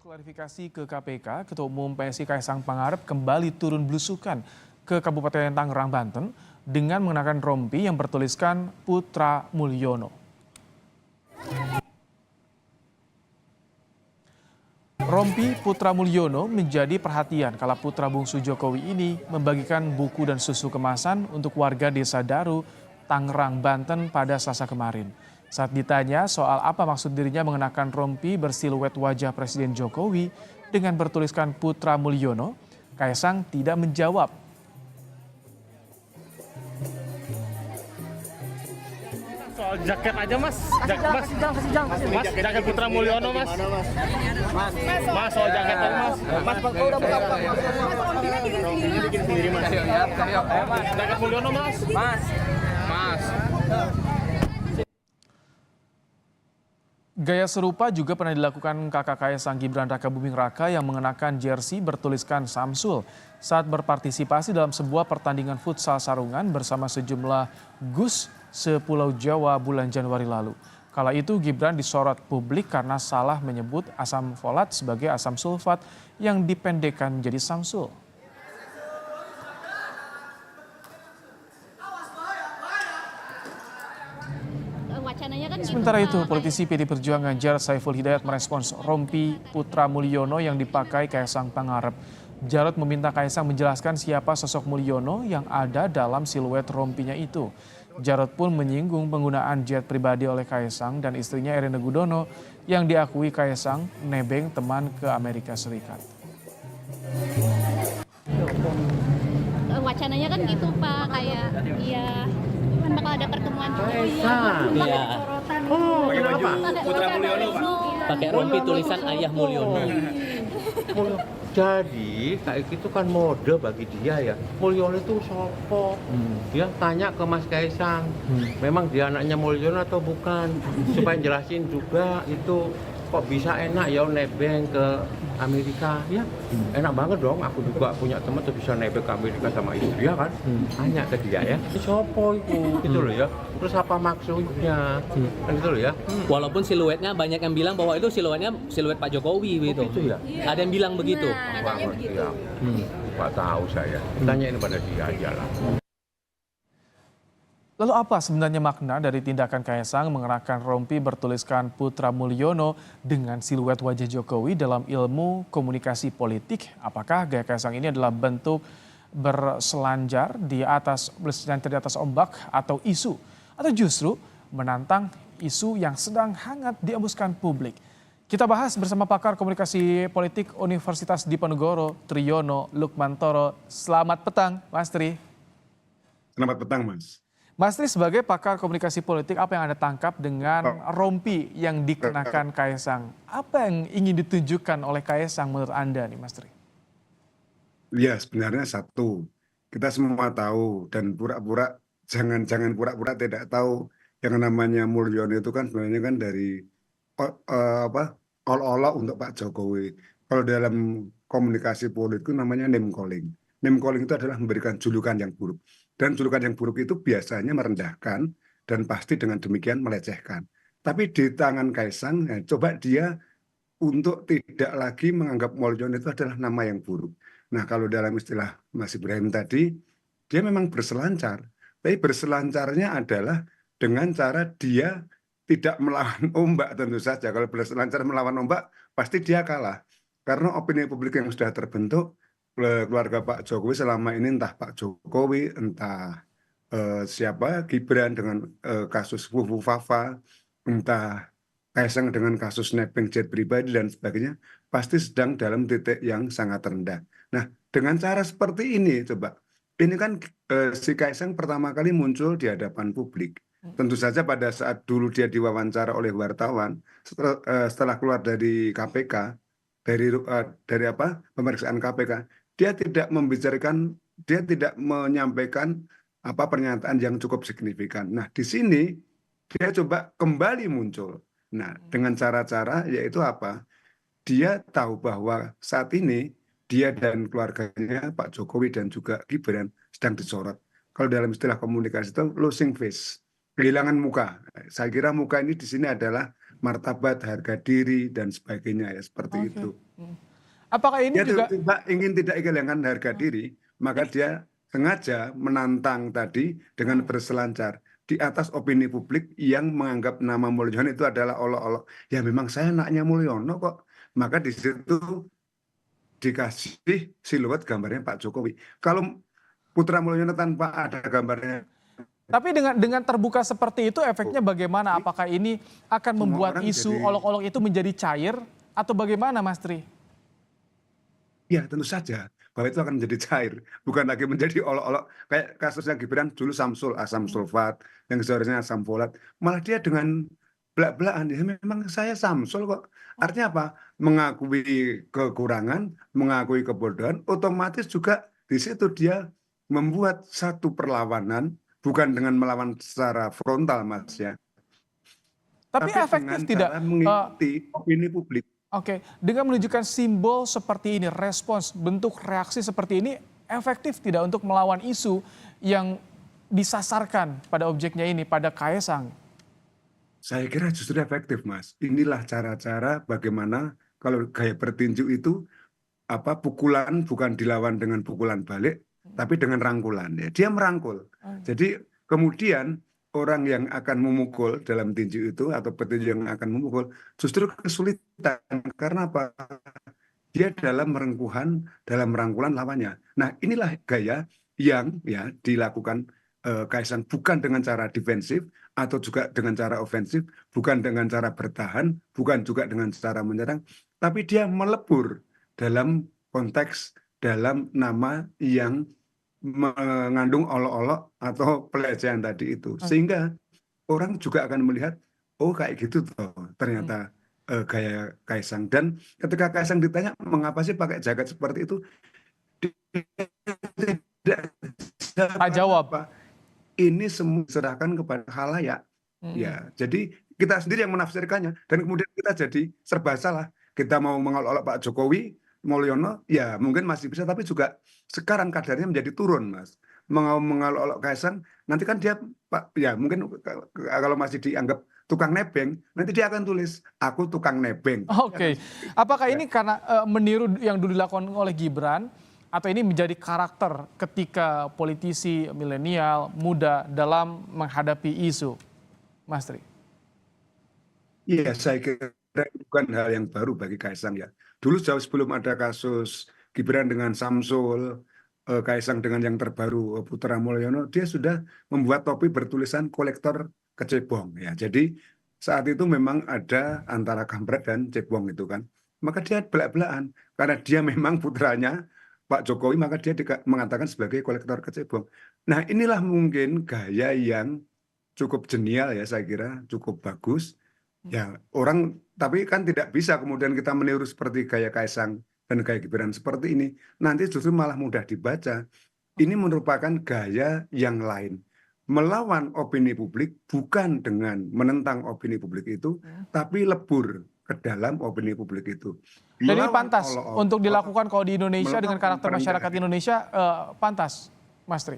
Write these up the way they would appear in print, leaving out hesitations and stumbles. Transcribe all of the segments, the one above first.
Klarifikasi ke KPK, Ketua Umum PSI Kaisang Pangarep kembali turun belusukan ke Kabupaten Tangerang, Banten dengan mengenakan rompi yang bertuliskan Putra Mulyono. Rompi Putra Mulyono menjadi perhatian kala putra bungsu Jokowi ini membagikan buku dan susu kemasan untuk warga Desa Daru, Tangerang, Banten pada Selasa kemarin. Saat ditanya soal apa maksud dirinya mengenakan rompi bersiluet wajah Presiden Jokowi dengan bertuliskan Putra Mulyono, Kaisang tidak menjawab. Soal jaket aja mas, jaket Putra Mulyono mas, soal jaket aja mas, kau udah buka apa? Bikin sendiri mas, jaket Mulyono mas. Gaya serupa juga pernah dilakukan kakak Kaisang Gibran Raka Buming Raka yang mengenakan jersey bertuliskan Samsul saat berpartisipasi dalam sebuah pertandingan futsal sarungan bersama sejumlah Gus sepulau Jawa bulan Januari lalu. Kala itu Gibran disorot publik karena salah menyebut asam folat sebagai asam sulfat yang dipendekkan menjadi Samsul. Sementara itu, politisi PD Perjuangan Jarod Saiful Hidayat merespons rompi Putra Mulyono yang dipakai Kaisang Pangarep. Jarod meminta Kaisang menjelaskan siapa sosok Mulyono yang ada dalam siluet rompinya itu. Jarod pun menyinggung penggunaan jet pribadi oleh Kaisang dan istrinya Erina Gudono yang diakui Kaisang nebeng teman ke Amerika Serikat. Wacananya kan gitu Pak, kayak ya kan bakal ada pertemuan juga. Iya. Oh, Kenapa? Putra Mulyono Pak. Pakai rompi tulisan Ayah Mulyono. Jadi kayak gitu kan mode bagi dia ya. Mulyono itu sopo? Dia tanya ke Mas Kaisang, memang dia anaknya Mulyono atau bukan? Supaya jelasin juga itu kok bisa enak ya nebeng ke Amerika ya. Enak banget dong, aku juga punya teman tuh bisa nebeng ke Amerika sama istri ya kan. Tanya ke dia ya, ini sopo itu gitu loh ya. Terus apa maksudnya? Kan gitu loh ya. Walaupun siluetnya banyak yang bilang bahwa itu siluetnya siluet Pak Jokowi gitu. Gitu ya. Ada yang bilang begitu. Ya. Nggak tahu saya. Tanyain pada dia aja lah. Lalu apa sebenarnya makna dari tindakan Kaisang mengenakan rompi bertuliskan Putra Mulyono dengan siluet wajah Jokowi dalam ilmu komunikasi politik? Apakah gaya Kaisang ini adalah bentuk berselancar di atas ombak atau isu? Atau justru menantang isu yang sedang hangat diembuskan publik? Kita bahas bersama pakar komunikasi politik Universitas Diponegoro, Triyono Lukmantoro. Selamat petang, Mas Tri. Selamat petang, Mas. Mas Tri, sebagai pakar komunikasi politik, apa yang Anda tangkap dengan rompi yang dikenakan Kaisang? Apa yang ingin ditunjukkan oleh Kaisang menurut Anda nih, Mas Tri? Ya, sebenarnya satu, kita semua tahu dan pura-pura jangan pura-pura tidak tahu yang namanya Mulyono itu kan sebenarnya kan dari olok-olok untuk Pak Jokowi. Kalau dalam komunikasi politik itu namanya name calling. Name calling itu adalah memberikan julukan yang buruk. Dan julukan yang buruk itu biasanya merendahkan dan pasti dengan demikian melecehkan. Tapi di tangan Kaisang, ya, coba dia untuk tidak lagi menganggap Mulyono itu adalah nama yang buruk. Nah, kalau dalam istilah Mas Ibrahim tadi, dia memang berselancar. Tapi berselancarnya adalah dengan cara dia tidak melawan ombak tentu saja. Kalau berselancar melawan ombak, pasti dia kalah. Karena opini publik yang sudah terbentuk, keluarga Pak Jokowi selama ini entah Pak Jokowi, entah siapa Gibran dengan kasus Fufu Fafa, entah Kaisang dengan kasus nebeng jet pribadi dan sebagainya, pasti sedang dalam titik yang sangat rendah. Nah, dengan cara seperti ini coba, ini kan si Kaisang pertama kali muncul di hadapan publik. Tentu saja pada saat dulu dia diwawancara oleh wartawan, setelah keluar dari KPK, dari pemeriksaan KPK, dia tidak membicarakan, dia tidak menyampaikan pernyataan yang cukup signifikan. Nah, di sini dia coba kembali muncul. Nah, dengan cara-cara yaitu apa? Dia tahu bahwa saat ini dia dan keluarganya Pak Jokowi dan juga Gibran sedang disorot. Kalau dalam istilah komunikasi itu losing face, kehilangan muka. Saya kira muka ini di sini adalah martabat, harga diri, dan sebagainya ya, seperti Oke. itu. Apakah ini Dia juga ingin tidak kehilangan harga diri, maka dia sengaja menantang tadi dengan berselancar di atas opini publik yang menganggap nama Mulyono itu adalah olok-olok. Ya memang saya anaknya Mulyono kok. Maka di situ dikasih siluet gambarnya Pak Jokowi. Kalau Putra Mulyono tanpa ada gambarnya, tapi dengan terbuka seperti itu efeknya bagaimana? Apakah ini akan semua membuat orang isu jadi, olok-olok itu menjadi cair atau bagaimana, Mas Tri? ya tentu saja bahwa itu akan menjadi cair, bukan lagi menjadi olok-olok kayak kasusnya Gibran dulu Samsul asam sulfat yang seharusnya asam folat, malah dia dengan belak-belakan ya memang saya Samsul kok. Artinya apa? Mengakui kekurangan, mengakui kebodohan, otomatis juga di situ dia membuat satu perlawanan bukan dengan melawan secara frontal Mas ya, Tapi tapi efektif dengan tidak? cara mengikuti opini publik. Oke, dengan menunjukkan simbol seperti ini, respons, bentuk reaksi seperti ini, efektif tidak untuk melawan isu yang disasarkan pada objeknya ini, pada Kaesang? Saya kira justru efektif, Mas. Inilah cara-cara bagaimana kalau gaya bertinju itu apa pukulan bukan dilawan dengan pukulan balik, tapi dengan rangkulan. Ya, dia merangkul. Jadi kemudian orang yang akan memukul dalam tinju itu atau petinju yang akan memukul justru kesulitan karena apa? Dia dalam merengkuhan, dalam merangkulan lawannya. Nah, inilah gaya yang ya dilakukan Kaisang bukan dengan cara defensif atau juga dengan cara ofensif, bukan dengan cara bertahan, bukan juga dengan cara menyerang, tapi dia melebur dalam konteks dalam nama yang mengandung olok-olok atau pelecehan tadi itu. Sehingga orang juga akan melihat, oh kayak gitu tuh ternyata gaya Kaisang. Dan ketika Kaisang ditanya, mengapa sih pakai jaket seperti itu? Dia tidak Tak jawab. apa. Ini semua diserahkan kepada khalayak. Ya, jadi kita sendiri yang menafsirkannya dan kemudian kita jadi serba salah. Kita mau mengolok-olok Pak Jokowi, Mulyono, ya mungkin masih bisa, tapi juga sekarang kadarnya menjadi turun, Mas. Mau mengolok-olok Kaisang, nanti kan dia, Pak, ya mungkin kalau masih dianggap tukang nebeng, nanti dia akan tulis, aku tukang nebeng. Oke, apakah ini karena meniru yang dulu dilakukan oleh Gibran, atau ini menjadi karakter ketika politisi milenial muda dalam menghadapi isu, Mas Tri? Iya, saya kira bukan hal yang baru bagi Kaisang ya. Dulu jauh sebelum ada kasus Gibran dengan Samsul, Kaisang dengan yang terbaru Putra Mulyono, dia sudah membuat topi bertulisan kolektor kecebong ya. Jadi saat itu memang ada antara kampret dan cebong itu kan. Maka dia belak-belakan karena dia memang putranya Pak Jokowi, maka dia mengatakan sebagai kolektor kecebong. Nah, inilah mungkin gaya yang cukup jenial ya, saya kira cukup bagus. Ya, orang tapi kan tidak bisa kemudian kita meniru seperti gaya Kaisang dan gaya Gibran seperti ini. Nanti justru malah mudah dibaca. Ini merupakan gaya yang lain. Melawan opini publik bukan dengan menentang opini publik itu, tapi lebur ke dalam opini publik itu. Dan ini Melawan pantas untuk dilakukan kalau di Indonesia dengan melawan karakter masyarakat Indonesia, pantas, Mas Tri?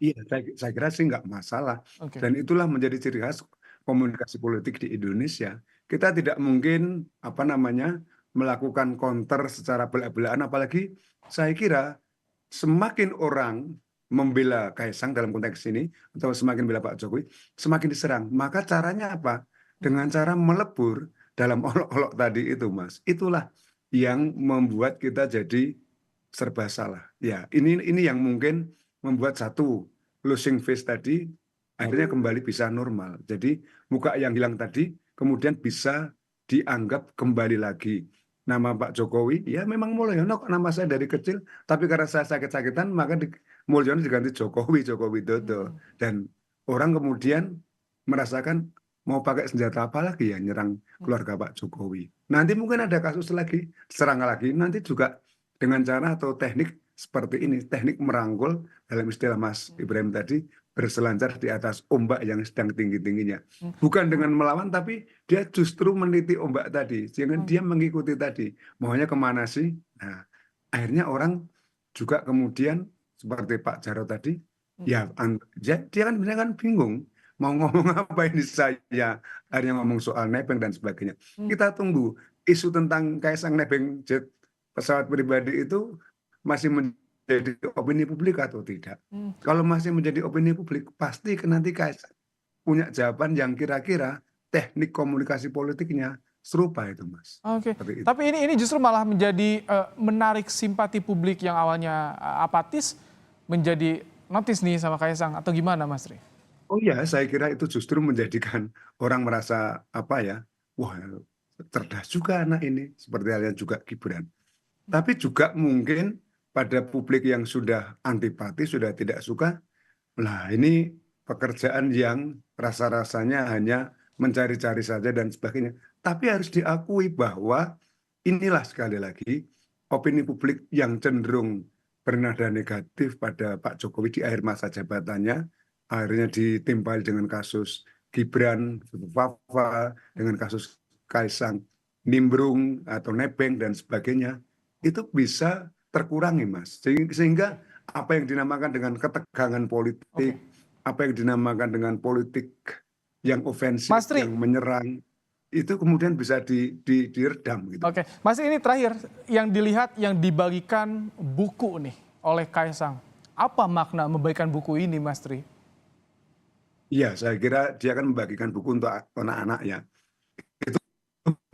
Iya, saya kira sih nggak masalah. Oke. Dan itulah menjadi ciri khas komunikasi politik di Indonesia. Kita tidak mungkin apa namanya melakukan counter secara belak-belakan, apalagi saya kira semakin orang membela Kaisang dalam konteks ini atau semakin membela Pak Jokowi, semakin diserang. Maka caranya apa? Dengan cara melebur dalam olok-olok tadi itu, Mas. Itulah yang membuat kita jadi serba salah. Ya, ini yang mungkin membuat satu losing face tadi akhirnya kembali bisa normal. Jadi muka yang hilang tadi kemudian bisa dianggap kembali lagi. Nama Pak Jokowi, ya memang Mulyono nama saya dari kecil, tapi karena saya sakit-sakitan maka Mulyono diganti Jokowi, Joko Widodo. Dan orang kemudian merasakan mau pakai senjata apa lagi ya nyerang keluarga Pak Jokowi. Nanti mungkin ada kasus lagi, serang lagi, nanti juga dengan cara atau teknik seperti ini, teknik merangkul dalam istilah Mas Ibrahim tadi, berselancar di atas ombak yang sedang tinggi-tingginya. Bukan dengan melawan, tapi dia justru meniti ombak tadi. Sehingga dia mengikuti tadi. Maunya kemana sih? Nah, akhirnya orang juga kemudian, seperti Pak Jarod tadi, ya dia kan sebenarnya kan bingung. mau ngomong apa ini saya, akhirnya ngomong soal nebeng dan sebagainya. Kita tunggu isu tentang Kaisang nebeng jet pesawat pribadi itu masih menjadi opini publik atau tidak. Kalau masih menjadi opini publik, pasti nanti Kaisang punya jawaban yang kira-kira teknik komunikasi politiknya serupa itu, Mas. Oke, Seperti itu. tapi ini justru malah menjadi menarik simpati publik yang awalnya apatis menjadi notice nih sama Kaisang atau gimana, Mas Tri? Oh iya, saya kira itu justru menjadikan orang merasa apa ya, wah cerdas juga anak ini, seperti halnya juga Gibran. Tapi juga mungkin pada publik yang sudah antipati, sudah tidak suka, lah ini pekerjaan yang rasa-rasanya hanya mencari-cari saja dan sebagainya. Tapi harus diakui bahwa inilah sekali lagi opini publik yang cenderung bernada negatif pada Pak Jokowi di akhir masa jabatannya, akhirnya ditimpali dengan kasus Gibran, Fafa, dengan kasus Kaisang nimbrung atau nebeng dan sebagainya, itu bisa terkurangi, Mas. Sehingga apa yang dinamakan dengan ketegangan politik, apa yang dinamakan dengan politik yang ofensif, Mas Tri. yang menyerang, itu kemudian bisa diredam gitu. Oke, Mas ini terakhir yang dilihat yang dibagikan buku nih oleh Kaisang. Apa makna membagikan buku ini, Mas Tri? Iya, saya kira dia akan membagikan buku untuk anak-anak ya. Itu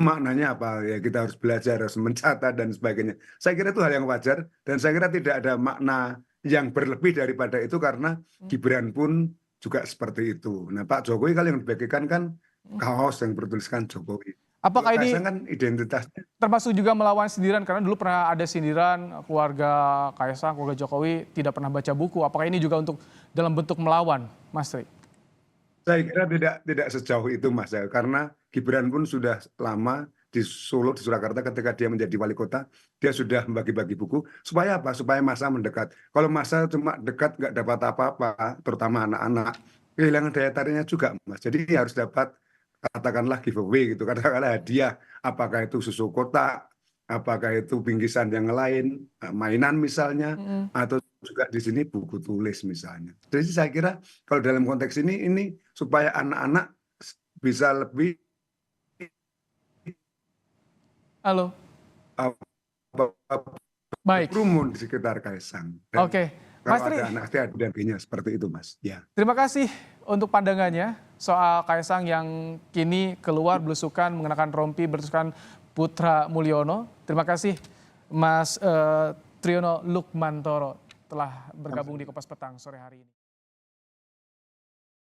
maknanya apa? Ya kita harus belajar, harus mencatat dan sebagainya. Saya kira itu hal yang wajar dan saya kira tidak ada makna yang berlebih daripada itu karena Gibran pun juga seperti itu. Nah, Pak Jokowi kali yang dibagikan kan kaos yang bertuliskan Jokowi. Apakah Kalau ini Kaisang kan identitasnya termasuk juga melawan sindiran? Karena dulu pernah ada sindiran keluarga Kaisang, keluarga Jokowi tidak pernah baca buku. Apakah ini juga untuk dalam bentuk melawan, Mas Tri? saya kira tidak sejauh itu, Mas, ya. Karena Gibran pun sudah lama di Solo, di Surakarta ketika dia menjadi wali kota, dia sudah membagi-bagi buku. Supaya apa? Supaya masa mendekat. Kalau masa cuma dekat nggak dapat apa-apa, terutama anak-anak, kehilangan daya tariknya juga, Mas. Jadi harus dapat, katakanlah giveaway gitu, katakanlah hadiah. Apakah itu susu kotak, apakah itu bingkisan yang lain, mainan misalnya, atau juga di sini buku tulis misalnya. Jadi saya kira kalau dalam konteks ini supaya anak-anak bisa lebih Halo, baik. berkerumun di sekitar Kaisang. Oke, Mas Kalau Tri, ada anak dan sebagainya seperti itu, Mas. Ya. terima kasih untuk pandangannya soal Kaisang yang kini keluar belusukan mengenakan rompi bertuliskan Putra Mulyono. Terima kasih Mas Triyono Lukmantoro telah bergabung di Kompas Petang sore hari ini.